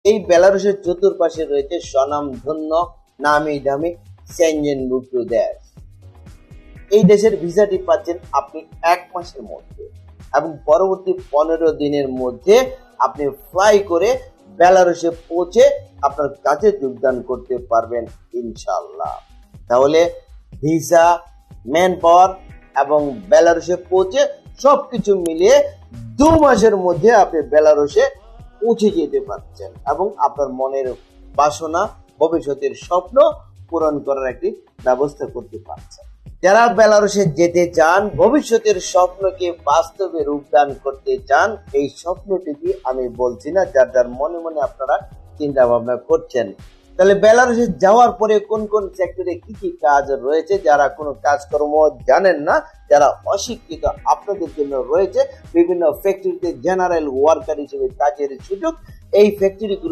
এই বেলারুশের চতুর্পাশে রয়েছে স্বনামধন্য নামি দামি সেনজেনভুক্ত দেশ। এই দেশের ভিসাটি পাচ্ছেন আপনি 1 মাসের মধ্যে, এবং পরবর্তী 15 দিনের মধ্যে আপনি ফ্লাই করে বেলারুশে পৌঁছে আপনার কাজে যোগদান করতে পারবেন ইনশাআল্লাহ। তাহলে ভিসা, ম্যান পাওয়ার এবং বেলারুশে পৌঁছে সবকিছু মিলিয়ে 2 মাসের মধ্যে আপনি বেলারুশে পৌঁছে যেতে পারছেন এবং আপনার মনের বাসনা, ভবিষ্যতের স্বপ্ন পূরণ করার একটি ব্যবস্থা করতে পারছেন। যারা বেলারুশে যেতে চান, ভবিষ্যতের স্বপ্নকে বাস্তবে রূপদান করতে চান, এই স্বপ্নটিকে আমি বলছি না, যার যার মনে মনে আপনারা চিন্তা ভাবনা করছেন। তাহলে বেলারুশে যাওয়ার পরে কোন কোন সেক্টরে কি কি কাজ রয়েছে, যারা কোনো কাজকর্ম জানেন না, যারা অশিক্ষিত, আপনাদের জন্য রয়েছে বিভিন্ন ফ্যাক্টরিতে জেনারেল ওয়ার্কার হিসেবে কাজের সুযোগ। এই ফ্যাক্টরিগুলো